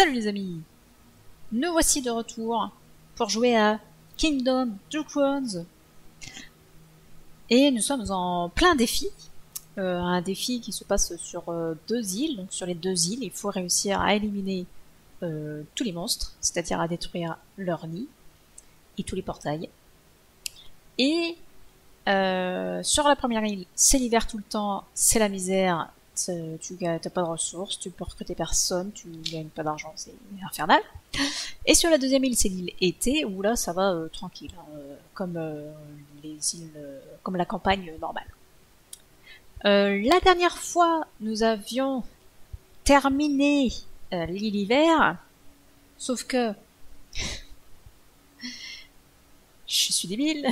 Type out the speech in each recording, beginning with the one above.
Salut les amis, nous voici de retour pour jouer à Kingdom Two Crowns. Et nous sommes en plein défi, un défi qui se passe sur deux îles. Donc sur les deux îles, il faut réussir à éliminer tous les monstres, c'est-à-dire à détruire leur nid et tous les portails. Et sur la première île, c'est l'hiver tout le temps, c'est la misère, tu n'as pas de ressources, tu peux recruter personne, tu gagnes pas d'argent, c'est infernal. Et sur la deuxième île, c'est l'île été, où là ça va tranquille, hein, comme les îles, comme la campagne normale. La dernière fois, nous avions terminé l'île hiver, sauf que je suis débile.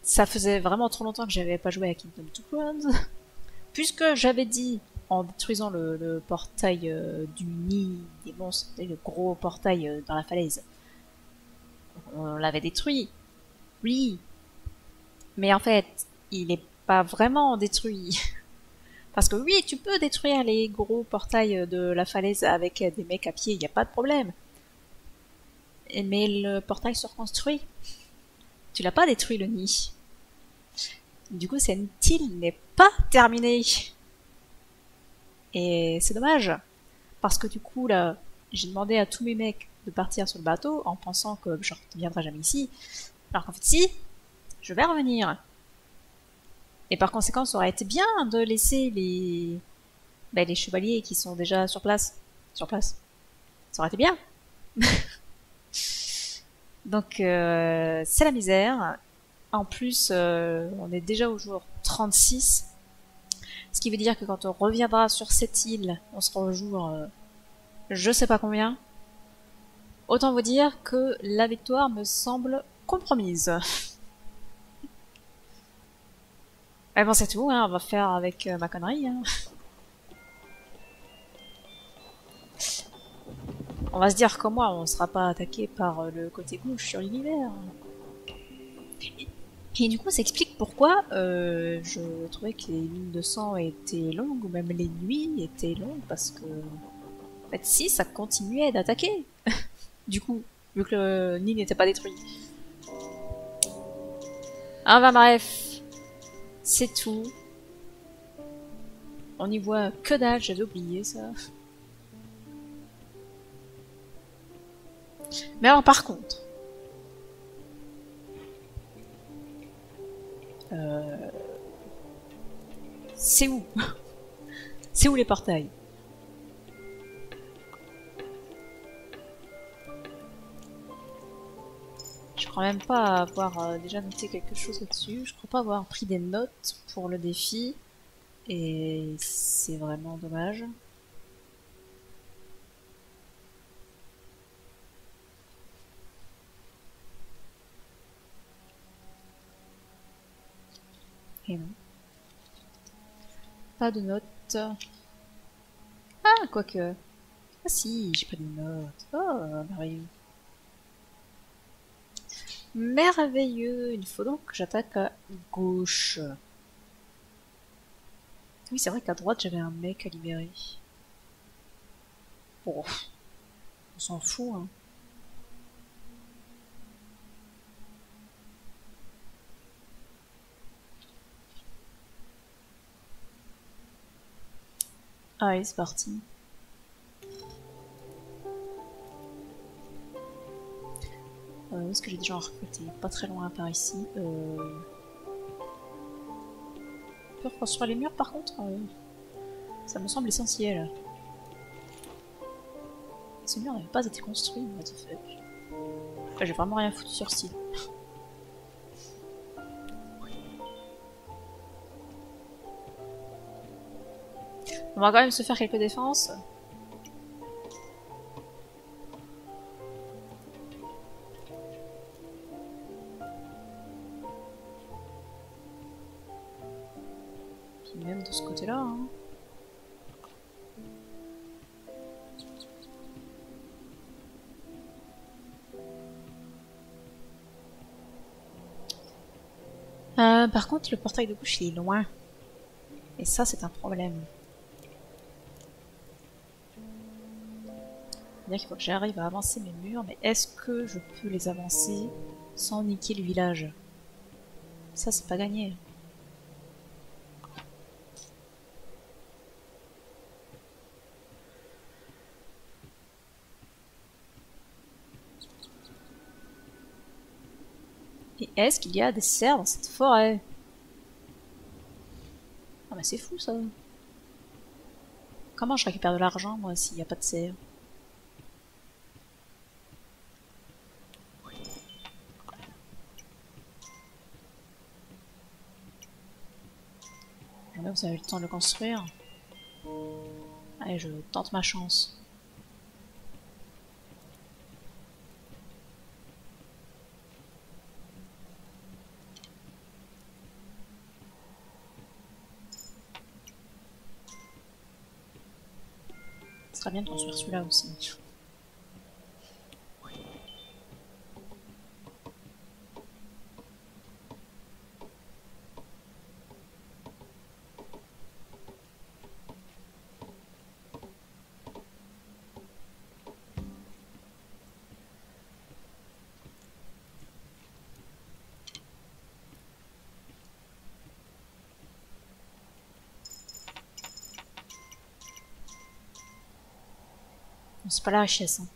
Ça faisait vraiment trop longtemps que j'avais pas joué à Kingdom Two Crowns, puisque j'avais dit, en détruisant le portail du nid des monstres, le gros portail dans la falaise, on l'avait détruit, oui, mais en fait, il n'est pas vraiment détruit. Parce que oui, tu peux détruire les gros portails de la falaise avec des mecs à pied, il n'y a pas de problème. Mais le portail se reconstruit. Tu l'as pas détruit, le nid. Du coup, cette île n'est pas terminée. Et c'est dommage. Parce que du coup, là, j'ai demandé à tous mes mecs de partir sur le bateau en pensant que je ne reviendrai jamais ici. Alors qu'en fait, si, je vais revenir. Et par conséquent, ça aurait été bien de laisser les chevaliers qui sont déjà sur place. Ça aurait été bien. Donc, c'est la misère. En plus, on est déjà au jour 36. Ce qui veut dire que quand on reviendra sur cette île, on sera au jour je sais pas combien. Autant vous dire que la victoire me semble compromise. Mais bon, c'est tout, hein, on va faire avec ma connerie. Hein. On va se dire comme moi, on sera pas attaqué par le côté gauche sur l'univers. Et du coup, ça explique pourquoi je trouvais que les lignes de sang étaient longues, ou même les nuits étaient longues, parce que... En fait, si, ça continuait d'attaquer. Du coup, vu que le nid n'était pas détruit. Ah bah bref, c'est tout. On y voit que dalle, j'avais oublié ça. Mais alors par contre... c'est où? C'est où les portails? Je crois même pas avoir déjà noté quelque chose là-dessus. Je crois pas avoir pris des notes pour le défi. Et c'est vraiment dommage. Et non. Pas de notes. Ah, quoique. Ah si, j'ai pris des notes. Oh, merveilleux. Merveilleux. Il faut donc que j'attaque à gauche. Oui, c'est vrai qu'à droite, j'avais un mec à libérer. Bon, on s'en fout, hein. Allez, c'est parti. Où est-ce que j'ai déjà recruté? Pas très loin par ici. On peut reconstruire les murs par contre ça me semble essentiel. Ces murs n'avaient pas été construits, what the fuck. Enfin, j'ai vraiment rien foutu sur ce site. On va quand même se faire quelques défenses. Puis même de ce côté-là. Hein. Par contre, le portail de gauche il est loin. Et ça, c'est un problème. C'est-à-dire qu'il faut que j'arrive à avancer mes murs, mais est-ce que je peux les avancer sans niquer le village? Ça, c'est pas gagné. Et est-ce qu'il y a des cerfs dans cette forêt? Ah bah c'est fou ça. Comment je récupère de l'argent moi s'il n'y a pas de cerfs? Jamais vous avez eu le temps de le construire. Allez, je tente ma chance. Ce serait bien de construire celui-là aussi. Bon, c'est pas la richesse. Hein.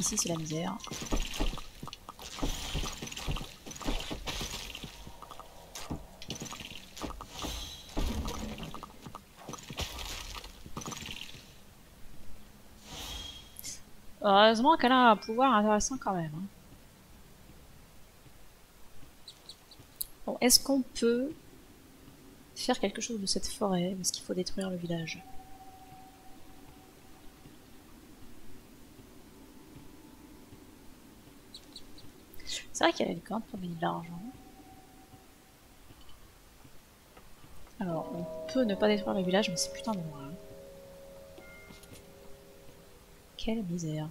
Ici c'est la misère. Heureusement qu'elle a un pouvoir intéressant quand même. Hein. Bon, est-ce qu'on peut faire quelque chose de cette forêt? Ou est-ce qu'il faut détruire le village? C'est vrai qu'il y a une corde pour gagner de l'argent. Alors, on peut ne pas détruire le village, mais c'est putain de loin. Hein. Quelle misère.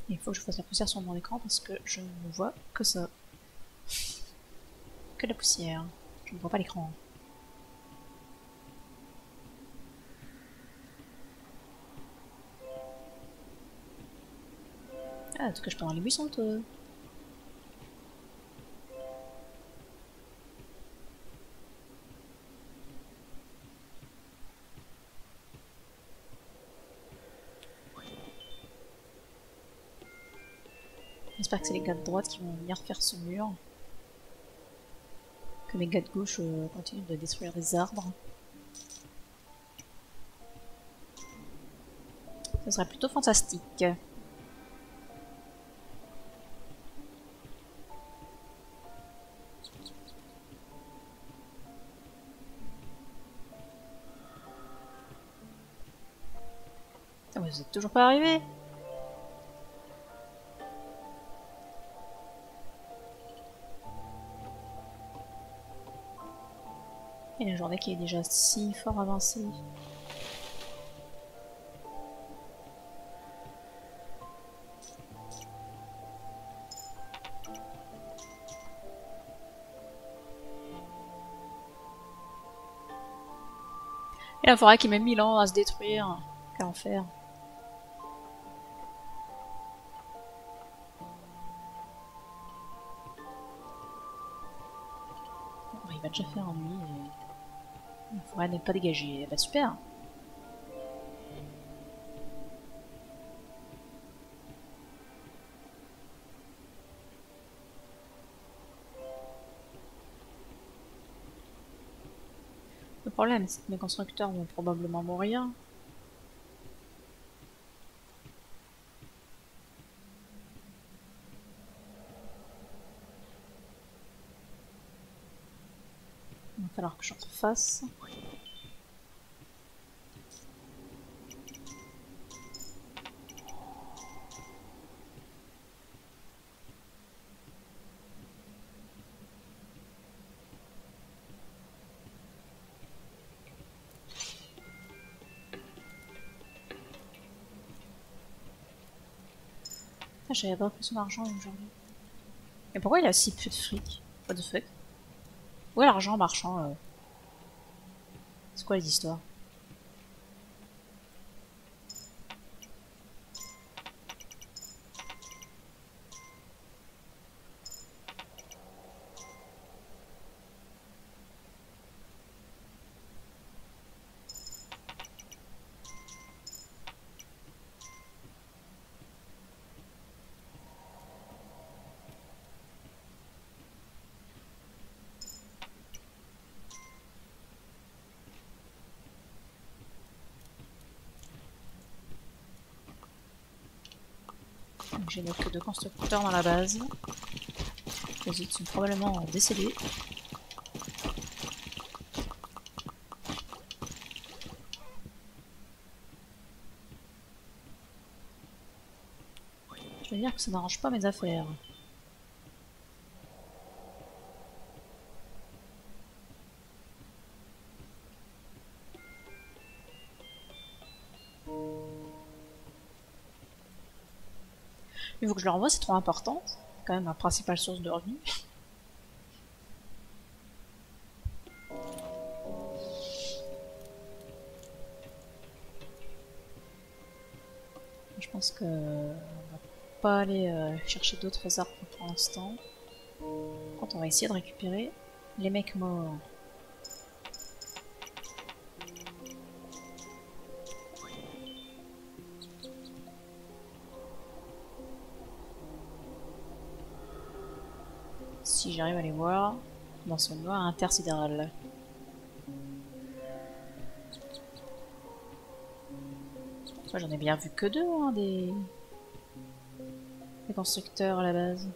Il faut que je fasse la poussière sur mon écran parce que je ne vois que ça. Que de la poussière. Je ne vois pas l'écran. Ah, en tout cas, je peux dans les buissons, toi. J'espère que c'est les gars de droite qui vont venir faire ce mur. Que mes gars de gauche continuent de détruire des arbres. Ce serait plutôt fantastique. Ah, vous êtes toujours pas arrivés? Et la journée qui est déjà si fort avancée. Et la forêt qui met 1000 ans à se détruire. Quel enfer. Bon, il va déjà faire nuit et la forêt n'est pas dégagée. Bah super. Le problème, c'est que mes constructeurs vont probablement mourir. Il va falloir que je refasse. Ah, j'avais pas pris son argent aujourd'hui. Mais pourquoi il a si peu de fric? What the fuck? Où est l'argent marchand? C'est quoi les histoires? Je n'ai que 2 constructeurs dans la base. Les autres sont probablement décédés. Je veux dire que ça n'arrange pas mes affaires. Il faut que je leur envoie, c'est trop important. C'est quand même ma principale source de revenus. Je pense que on va pas aller chercher d'autres arbres pour l'instant. Quand on va essayer de récupérer les mecs morts. Si j'arrive à les voir dans ce noir intersidéral. Moi j'en ai bien vu que 2 hein, des constructeurs à la base.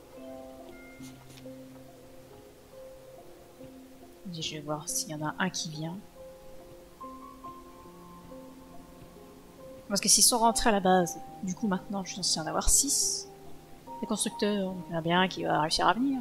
Je vais voir s'il y en a un qui vient. Parce que s'ils sont rentrés à la base, du coup maintenant je suis censé en avoir 6. Les constructeurs, il y en a bien un qui va réussir à venir.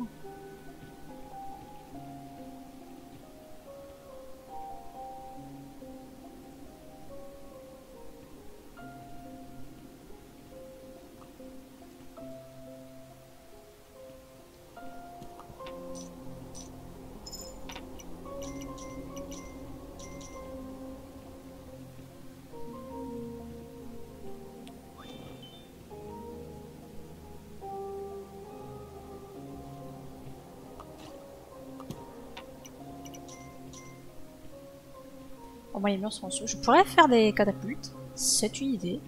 Au moins les murs sont en dessous. Je pourrais faire des catapultes. C'est une idée.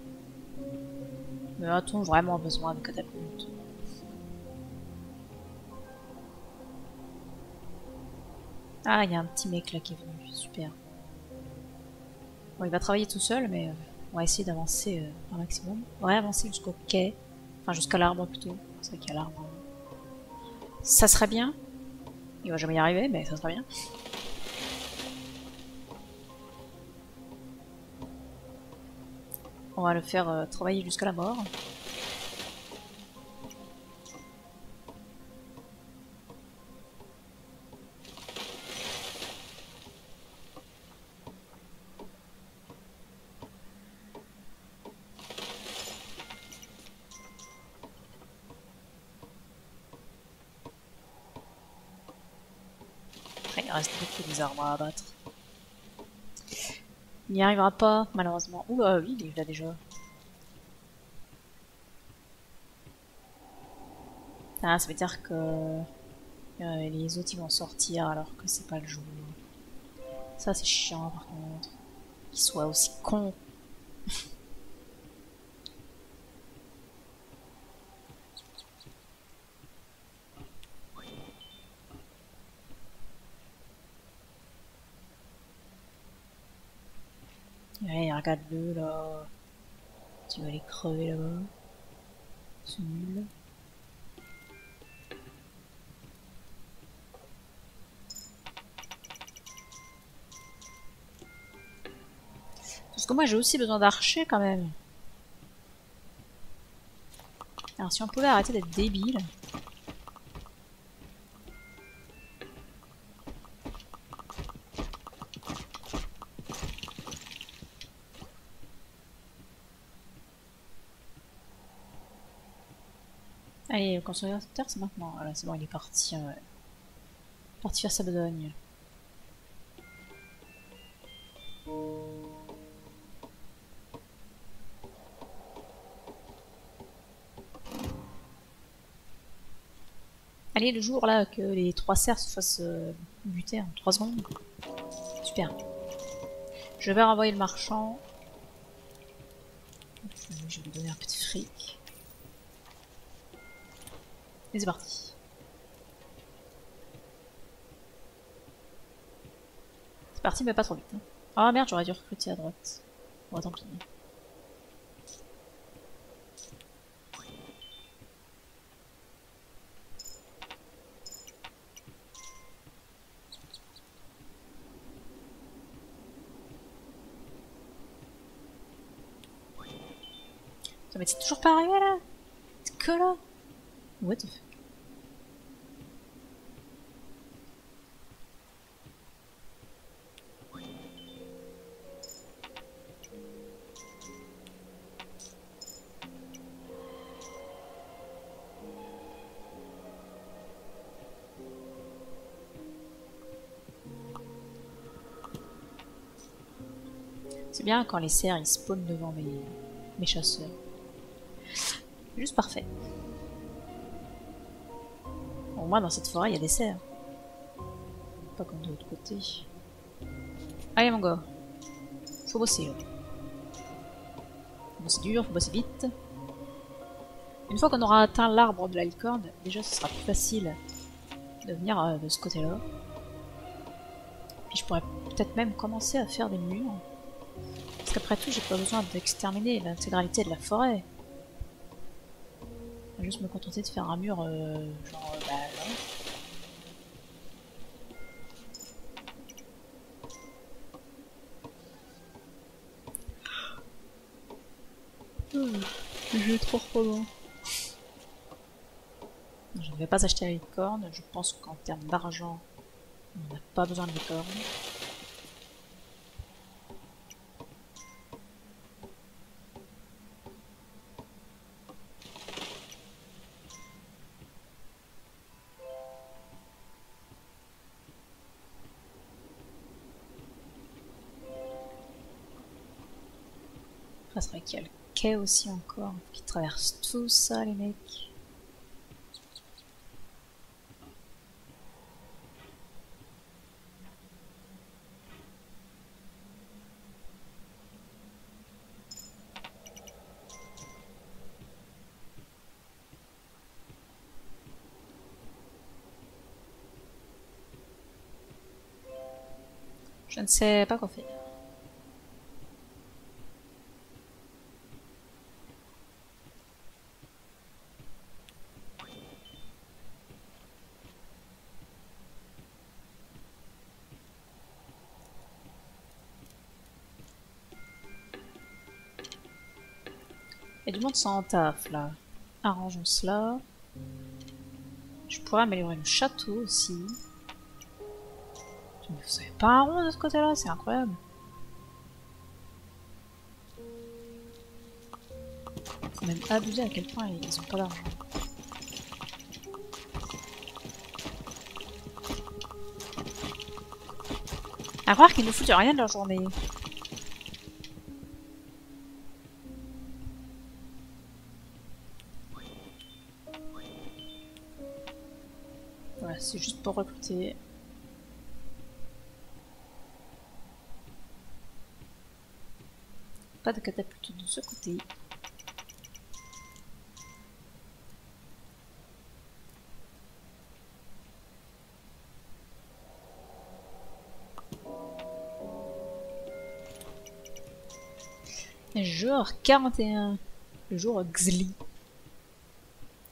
Mais a-t-on vraiment besoin de catapultes? Ah, il y a un petit mec là qui est venu. Super. Bon, il va travailler tout seul, mais on va essayer d'avancer un maximum. On va avancer jusqu'au quai. Enfin, jusqu'à l'arbre plutôt. C'est vrai qu'il y a l'arbre. Ça serait bien. Il va jamais y arriver, mais ça serait bien. On va le faire travailler jusqu'à la mort. Après, il reste beaucoup des arbres à abattre. Il n'y arrivera pas, malheureusement. Ouh, oui, il est là déjà. Ah, ça veut dire que les autres ils vont sortir alors que c'est pas le jour. Ça c'est chiant par contre. Qu'ils soient aussi cons. Ouais, regarde-le là. Tu vas les crever là-bas. C'est nul. Parce que moi j'ai aussi besoin d'archers quand même. Alors si on pouvait arrêter d'être débile. Allez, le consommateur, c'est maintenant. Voilà, c'est bon, il est parti. Parti faire sa besogne. Allez, le jour là que les 3 cerfs se fassent buter en 3 secondes. Super. Je vais renvoyer le marchand. Je vais lui donner un petit fric. Et c'est parti. C'est parti, mais pas trop vite. Hein. Ah merde, j'aurais dû recruter à droite. Bon, tant pis. Mais c'est toujours pas arrivé là. C'est que là. What the fuck. C'est bien quand les cerfs ils spawnent devant mes chasseurs. Juste parfait. Au moins dans cette forêt il y a des cerfs. Pas comme de l'autre côté. Allez mon gars. Faut bosser là. Faut bosser dur, faut bosser vite. Une fois qu'on aura atteint l'arbre de la licorne, déjà ce sera plus facile de venir de ce côté-là. Puis je pourrais peut-être même commencer à faire des murs. Parce qu'après tout, j'ai pas besoin d'exterminer l'intégralité de la forêt. Je vais juste me contenter de faire un mur genre bah là. Le jeu est trop loin. Je ne vais pas acheter la licorne. Je pense qu'en termes d'argent, on n'a pas besoin de licorne. Ça serait qu'il y a le quai aussi encore, qui traverse tout ça les mecs. Je ne sais pas quoi faire. Il y a du monde sans taf là. Arrangeons cela. Je pourrais améliorer le château aussi. Vous savez pas un rond de ce côté-là, c'est incroyable. Faut même abuser à quel point ils ont pas d'argent. À croire qu'ils ne foutent rien de leur journée. Voilà, c'est juste pour recruter. Pas de catapulte de ce côté. Jour 41. Le jour Xli.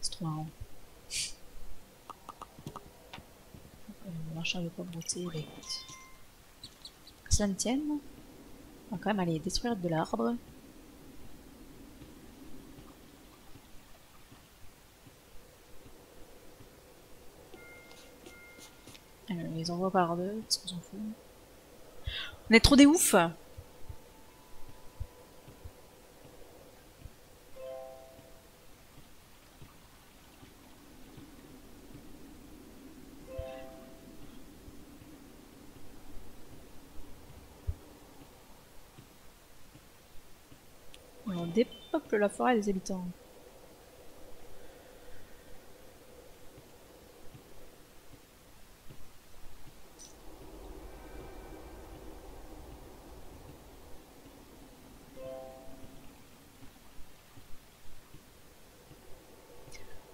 C'est trop marrant. Le marchand veut pas brouter, bah écoute. Que cela ne tienne. On va quand même aller détruire de l'arbre. On les envoie par deux, parce qu'on s'en fout. On est trop des oufs. peuple la forêt des habitants.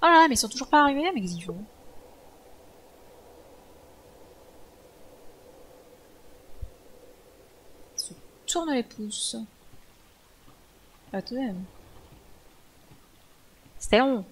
Oh là là, mais ils sont toujours pas arrivés là, mais qu'est-ce qu'ils font? Ils se tournent les pouces. Pas tout de même. C'était long.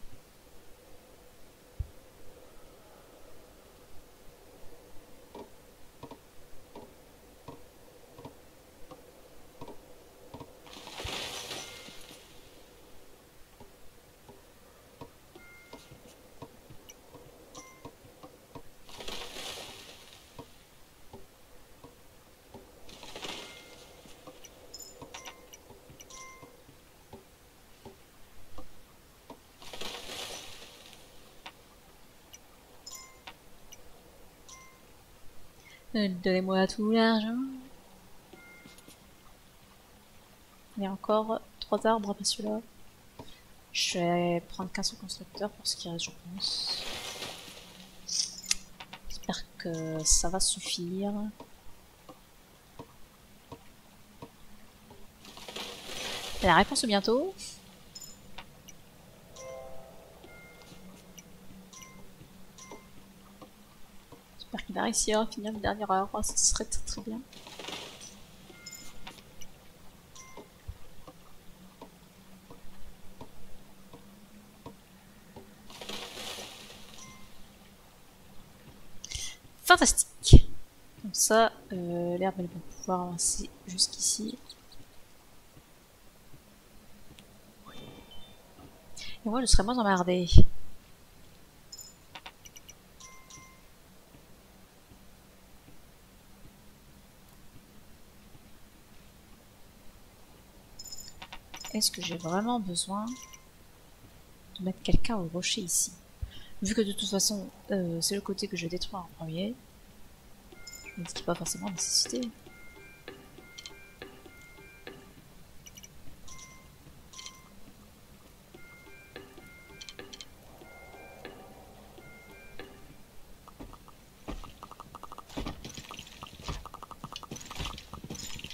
Donnez-moi tout l'argent. Il y a encore 3 arbres après celui-là. Je vais prendre qu'un seul constructeur pour ce qui reste, je pense. J'espère que ça va suffire. La réponse bientôt. J'espère qu'il va réussir à finir une dernière heure. Oh, ça serait très très bien. Fantastique. Comme ça, l'herbe elle va pouvoir avancer jusqu'ici. Et moi je serai moins emmerdée. Est-ce que j'ai vraiment besoin de mettre quelqu'un au rocher ici? Vu que de toute façon, c'est le côté que je détruis en premier. Mais ce qui n'est pas forcément nécessité.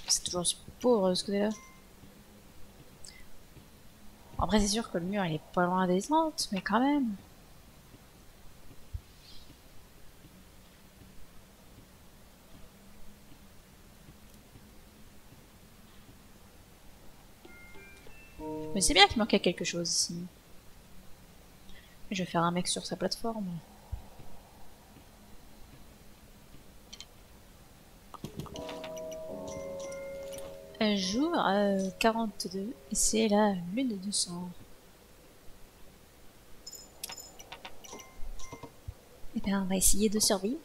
C'est toujours aussi pauvre ce côté-là. Après c'est sûr que le mur il est pas loin des tentes, mais quand même. Mais c'est bien qu'il manquait quelque chose ici. Je vais faire un mec sur sa plateforme. Jour 42, et c'est la lune de sang. Et bien on va essayer de survivre.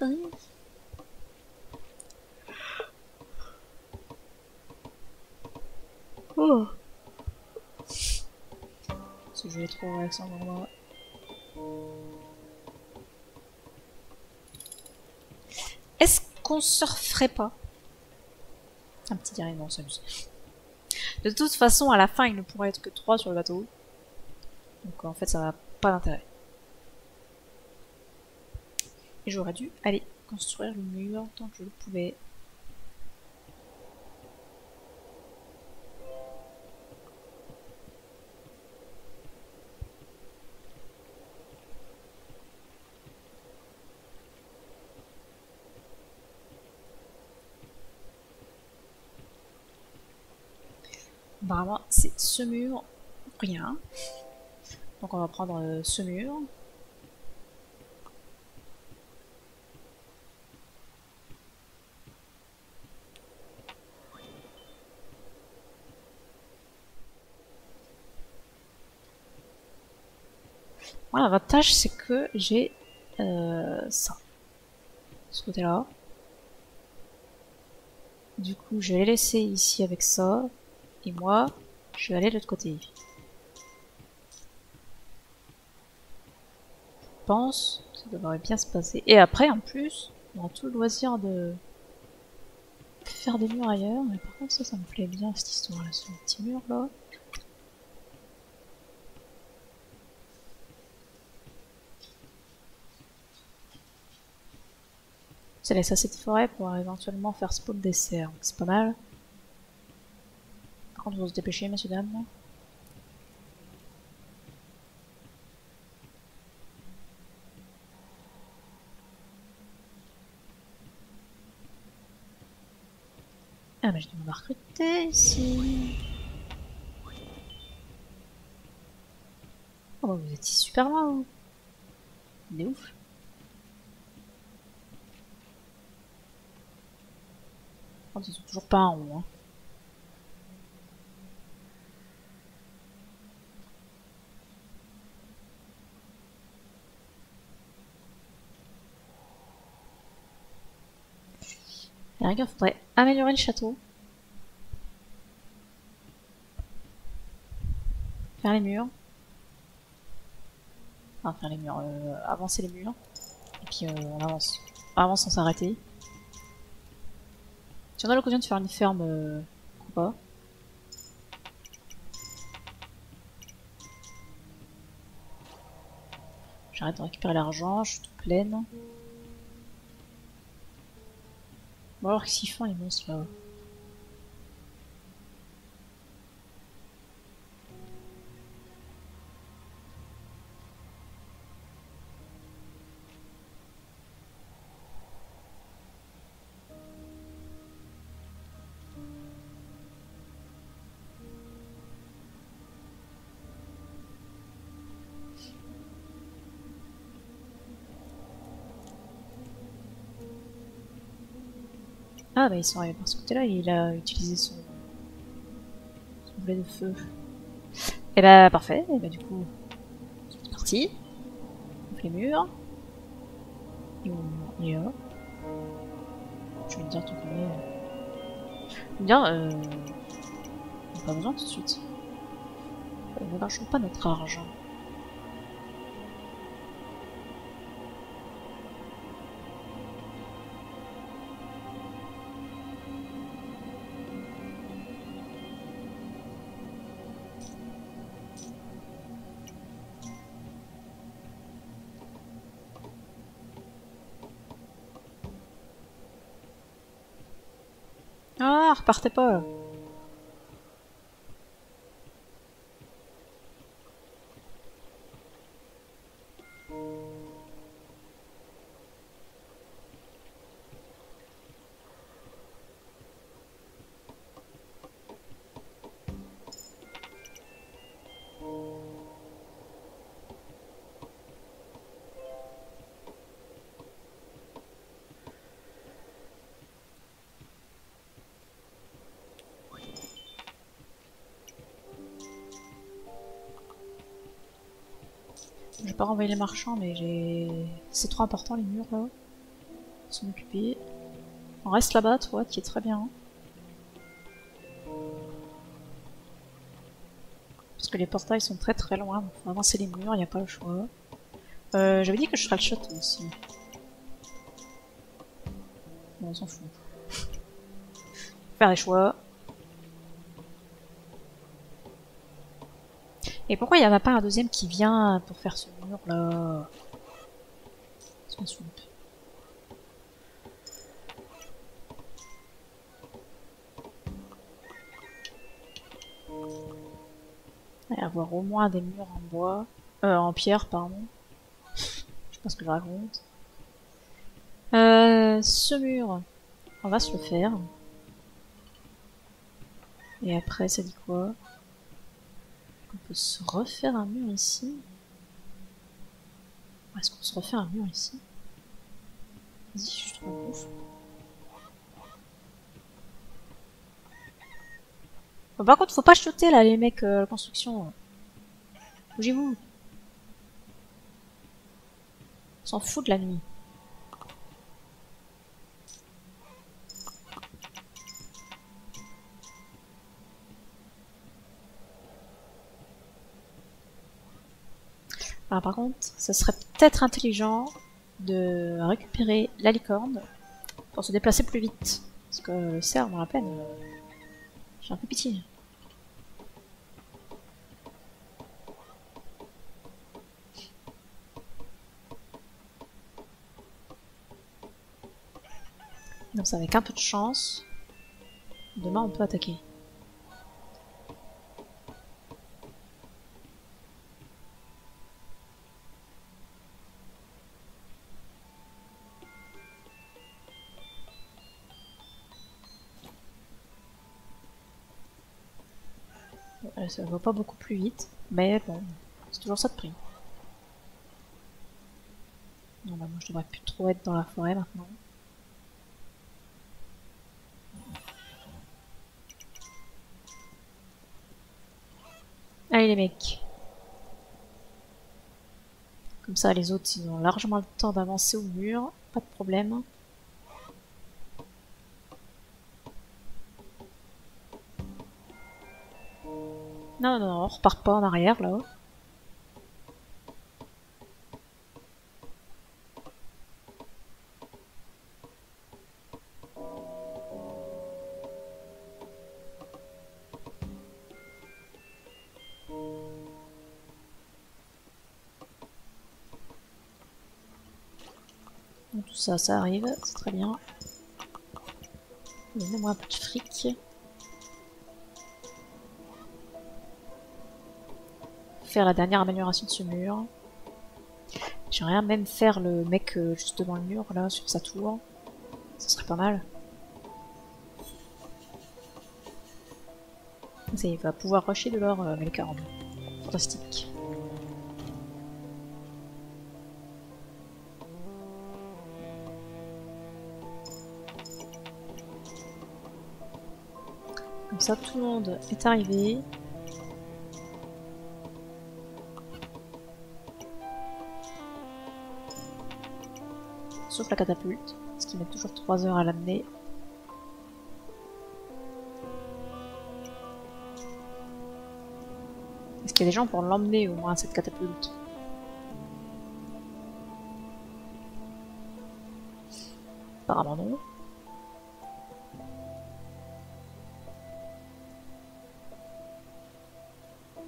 Oh. Ce jeu est trop relaxant pour moi. Est-ce qu'on surferait pas? Un petit direct, non, s'amuse. De toute façon, à la fin, il ne pourrait être que 3 sur le bateau. Donc en fait, ça n'a pas d'intérêt. Et j'aurais dû aller construire le mur tant que je le pouvais. Apparemment, c'est ce mur, rien. Donc on va prendre ce mur. Moi, l'avantage, c'est que j'ai ça. Ce côté-là. Du coup, je vais les laisser ici avec ça. Et moi, je vais aller de l'autre côté. Je pense que ça devrait bien se passer. Et après, en plus, on aura tout le loisir de faire des murs ailleurs. Mais par contre, ça me plaît bien, cette histoire-là, ce petit mur-là. Ça laisse assez de forêt pour éventuellement faire spawn des cerfs, c'est pas mal. Par contre, on va se dépêcher, messieurs, dames. Ah, mais je dois me recruter ici. Oh, bah, vous êtes super loin, vous. On est ouf. Oh, ils sont toujours pas en haut, hein. Et regarde, faudrait améliorer le château. Faire les murs. Enfin, faire les murs, avancer les murs. Et puis on avance. On avance sans s'arrêter. Si on a l'occasion de faire une ferme, pourquoi pas. J'arrête de récupérer l'argent, je suis toute pleine. Bon alors qu'est-ce qu'ils font les monstres là? Ah bah ils sont arrivés par ce côté-là, il a utilisé son boulet de feu. Et bah parfait, et bah du coup, c'est parti. On fait les murs. Et on y va. Je vais te dire tout combien. Je vais te dire, on n'a pas besoin tout de suite. Ne lâchons pas notre argent. Ah, repartez pas! Je vais pas renvoyer les marchands, mais j'ai... C'est trop important les murs là. Ils sont occupés. On reste là-bas, toi, qui est très bien. Parce que les portails sont très très loin, donc faut avancer les murs, y a pas le choix. J'avais dit que je ferais le château aussi. Bon, on s'en fout. Faire des choix. Et pourquoi il n'y en a pas un deuxième qui vient pour faire ce mur là? Ça me saoule. Et avoir au moins des murs en bois. En pierre, pardon. Je sais pas ce que je raconte. Ce mur, on va se le faire. Et après, ça dit quoi? On peut se refaire un mur ici. Est-ce qu'on se refait un mur ici? Vas-y, je suis trop ouf. Bon, par contre, faut pas shooter là, les mecs, la construction. Bougez-vous. On s'en fout de la nuit. Alors, par contre, ça serait peut-être intelligent de récupérer la licorne pour se déplacer plus vite. Parce que le cerf, dans la peine, j'ai un peu pitié. Comme ça, avec un peu de chance, demain on peut attaquer. Ça va pas beaucoup plus vite, mais bon, c'est toujours ça de prix. Non, bah moi je devrais plus trop être dans la forêt maintenant. Allez les mecs. Comme ça les autres ils ont largement le temps d'avancer au mur, pas de problème. Non, non, on repart pas en arrière là. Donc, tout ça, ça arrive, c'est très bien. Donnez-moi un peu de fric. Faire la dernière amélioration de ce mur. J'aimerais même faire le mec juste devant le mur là, sur sa tour. Ça serait pas mal. Ça, il va pouvoir rusher de l'or Melkarn. Fantastique. Comme ça, tout le monde est arrivé. Sauf la catapulte, parce qu'il met toujours 3 heures à l'amener. Est-ce qu'il y a des gens pour l'emmener au moins cette catapulte? Apparemment non.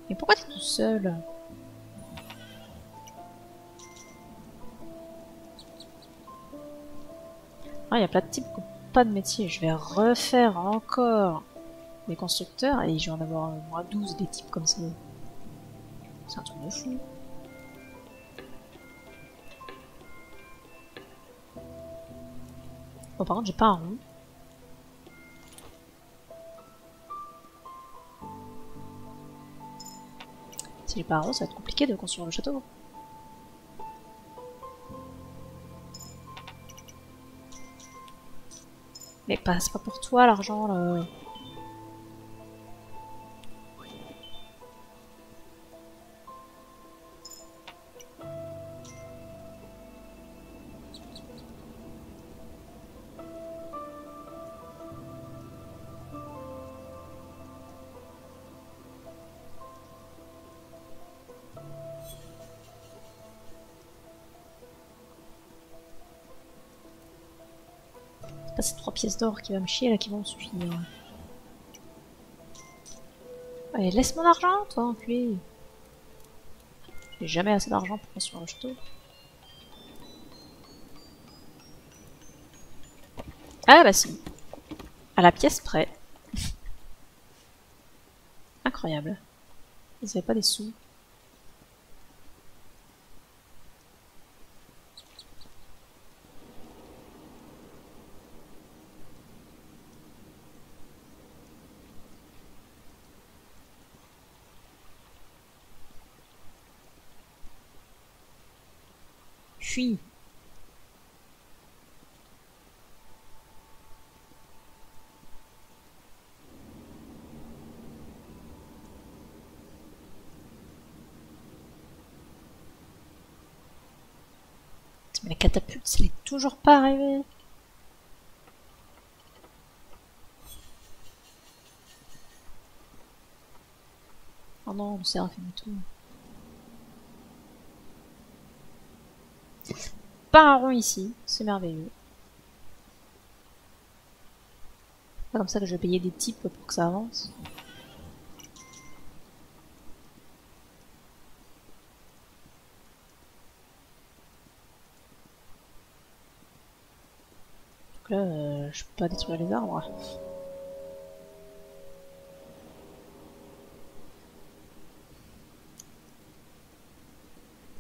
Mais pourquoi t'es tout seul? Ah, il y a plein de types qui n'ont pas de métier. Je vais refaire encore des constructeurs et je vais en avoir au moins 12 des types comme ça. C'est un truc de fou. Bon, par contre, j'ai pas un rond. Si j'ai pas un rond, ça va être compliqué de construire le château. Mais c'est pas pour toi l'argent là. C'est pas ces 3 pièces d'or qui va me chier là qui vont me suffire. Allez, laisse mon argent, toi, enculé. J'ai jamais assez d'argent pour construire le château. Ah bah si. À la pièce près. Incroyable. Ils avaient pas des sous. Fuis. Mais la catapulte, ça n'est toujours pas arrivé. Oh non, le cerf a fait tout. Pas un rond ici, c'est merveilleux. C'est comme ça que je vais payer des types pour que ça avance. Donc que là, je peux pas détruire les arbres.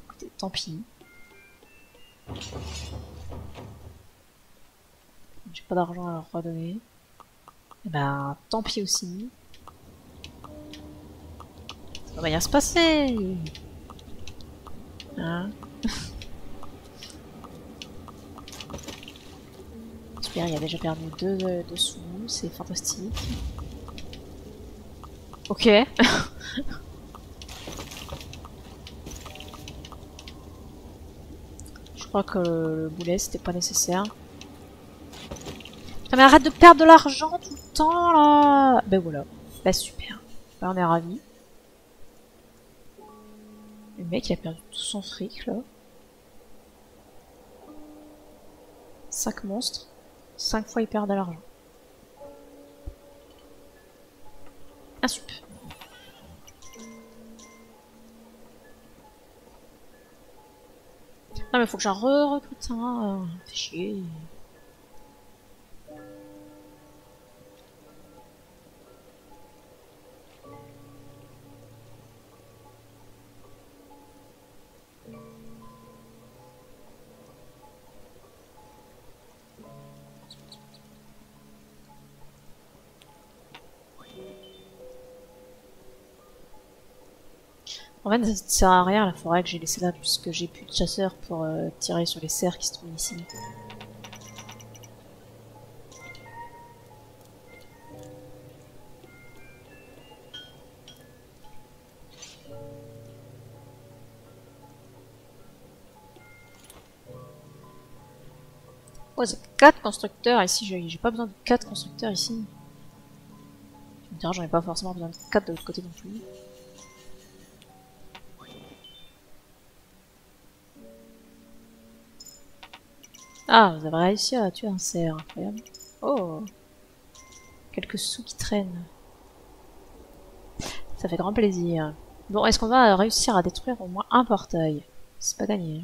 Écoutez, tant pis. J'ai pas d'argent à leur redonner. Et ben, tant pis aussi. Ça va rien se passer. Hein? Super, il a déjà perdu 2 sous, c'est fantastique. Ok. Je crois que le boulet c'était pas nécessaire. Putain, mais arrête de perdre de l'argent tout le temps là. Ben voilà. Bah super. Là on est ravis. Le mec il a perdu tout son fric là. 5 monstres. 5 fois il perd de l'argent. Ah super. Non mais faut que j'en recrute un. Fait chier. En fait, ça sert à rien la forêt que j'ai laissée là, puisque j'ai plus de chasseurs pour tirer sur les cerfs qui se trouvent ici. Ouais, c'est 4 constructeurs ici, j'ai pas besoin de 4 constructeurs ici. D'ailleurs, j'en ai pas forcément besoin de 4 de l'autre côté non plus. Ah, vous avez réussi à tuer un cerf, incroyable. Oh, quelques sous qui traînent. Ça fait grand plaisir. Bon, est-ce qu'on va réussir à détruire au moins un portail? C'est pas gagné.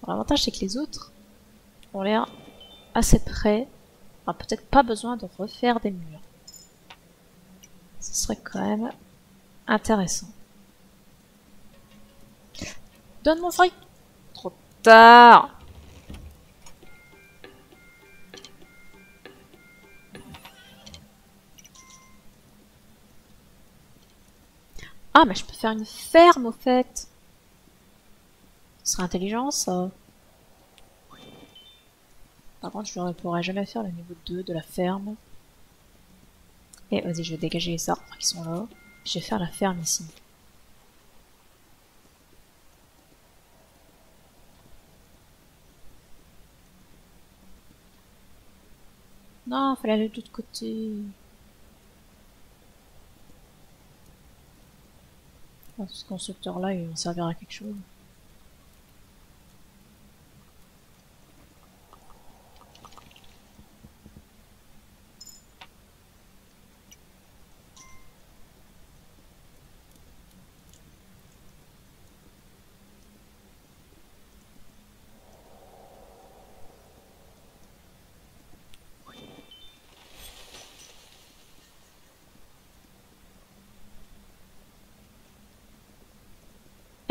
L'avantage, c'est que les autres ont l'air assez près. Enfin, peut-être pas besoin de refaire des murs. Ce serait quand même intéressant. Donne mon fric! Trop tard! Ah, mais je peux faire une ferme au fait! Ce serait intelligent ça. Par contre, je ne pourrai jamais faire le niveau 2 de la ferme. Et vas-y, je vais dégager les arbres qui sont là. Je vais faire la ferme ici. Non, fallait aller de l'autre côté. Oh, ce constructeur-là, il va servir à quelque chose.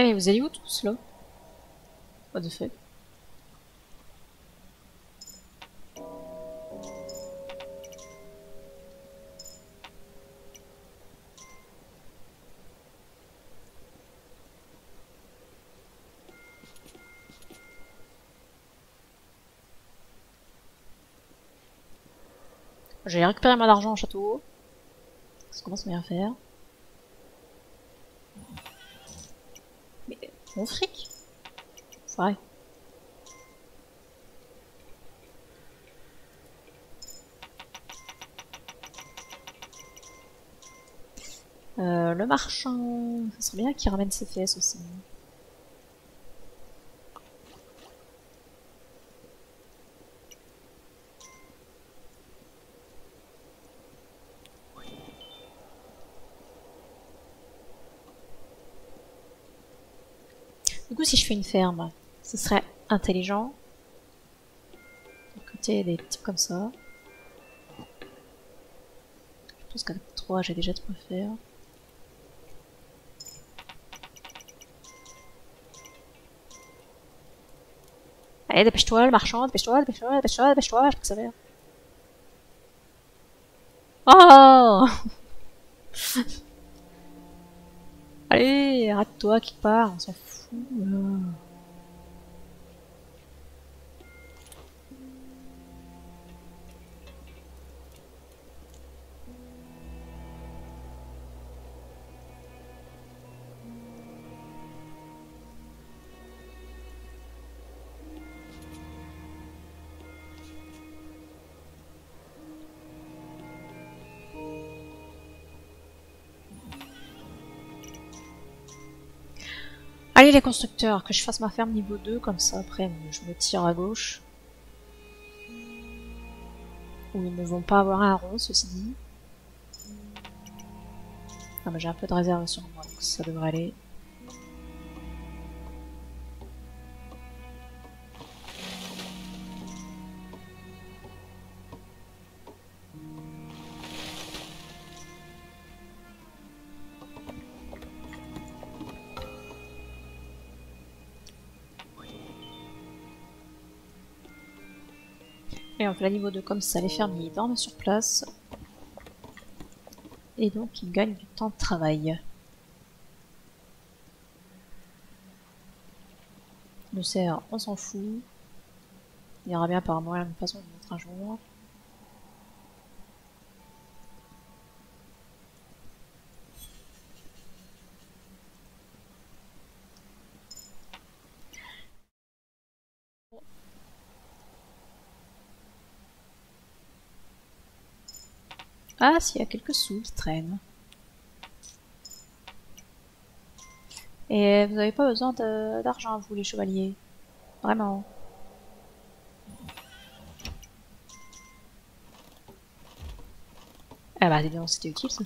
Eh mais vous allez où tous là? What the fuck? J'ai récupéré mon argent au château. Ça commence à bien faire. Mais mon fric? Ouais. Le marchand, ça serait bien qu'il ramène ses fesses aussi. Du coup, si je fais une ferme, ce serait intelligent Il y a des types comme ça. Je pense qu'à 3 j'ai déjà de quoi faire. Allez, dépêche-toi, le marchand, dépêche-toi, dépêche-toi, dépêche-toi, dépêche-toi, je peux que ça va. Oh allez, arrête-toi quelque part, on s'en fout. Là. Allez les constructeurs, que je fasse ma ferme niveau 2, comme ça après je me tire à gauche. Où ils ne vont pas avoir un rond, ceci dit. Ah mais j'ai un peu de réserve sur moi, donc ça devrait aller. Et on fait la niveau 2 comme ça, les fermiers ils dorment sur place. Et donc ils gagnent du temps de travail. Le cerf, on s'en fout. Il ira bien par moyen de façon de mettre un jour. Ah, s'il y a quelques sous qui traînent. Et vous n'avez pas besoin d'argent, vous les chevaliers. Vraiment. Ah bah, évidemment, c'était utile ça.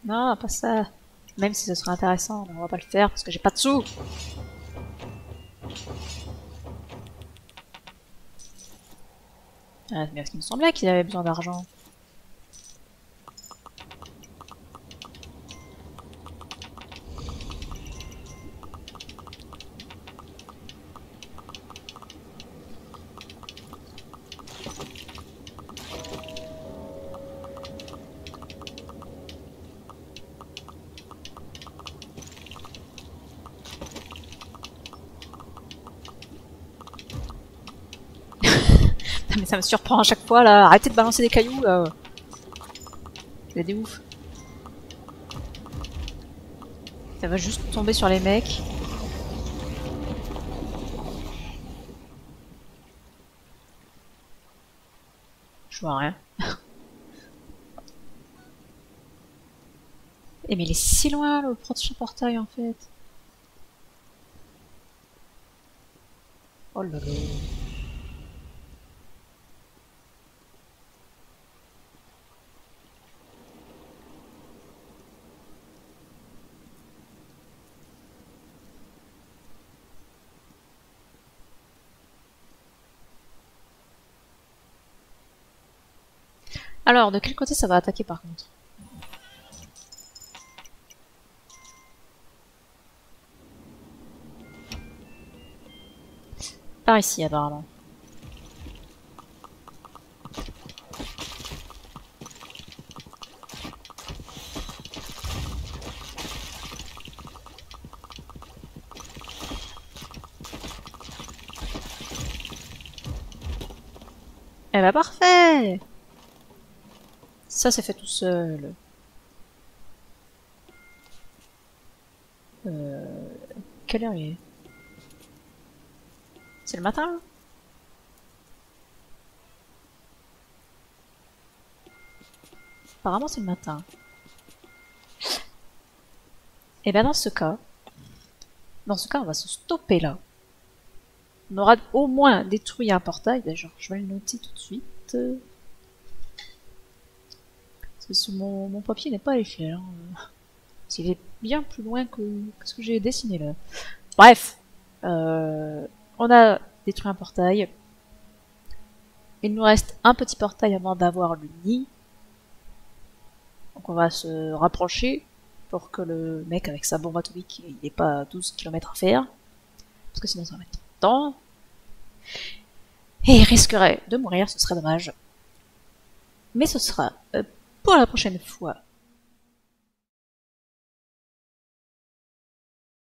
Non, pas ça. Même si ce serait intéressant, on va pas le faire parce que j'ai pas de sous. Ah, c'est bien ce qu'il me semblait qu'il avait besoin d'argent. Mais ça me surprend à chaque fois là. Arrêtez de balancer des cailloux là. C'est des ouf. Ça va juste tomber sur les mecs. Je vois rien. Eh mais il est si loin le prochain portail en fait. Oh là là. Alors, de quel côté ça va attaquer par contre? Par ici apparemment. Eh bah parfait! Ça c'est fait tout seul. Quelle heure il est? C'est le matin là? Apparemment c'est le matin. Et ben dans ce cas on va se stopper là. On aura au moins détruit un portail, d'ailleurs je vais le noter tout de suite. vite. Parce que mon papier n'est pas à l'échelle. Hein. Il est bien plus loin que ce que j'ai dessiné là. Bref, on a détruit un portail. Il nous reste un petit portail avant d'avoir le nid. Donc on va se rapprocher pour que le mec avec sa bombe atomique il n'ait pas 12 km à faire. Parce que sinon ça va mettre trop de temps. Et il risquerait de mourir, ce serait dommage. Mais ce sera pour la prochaine fois.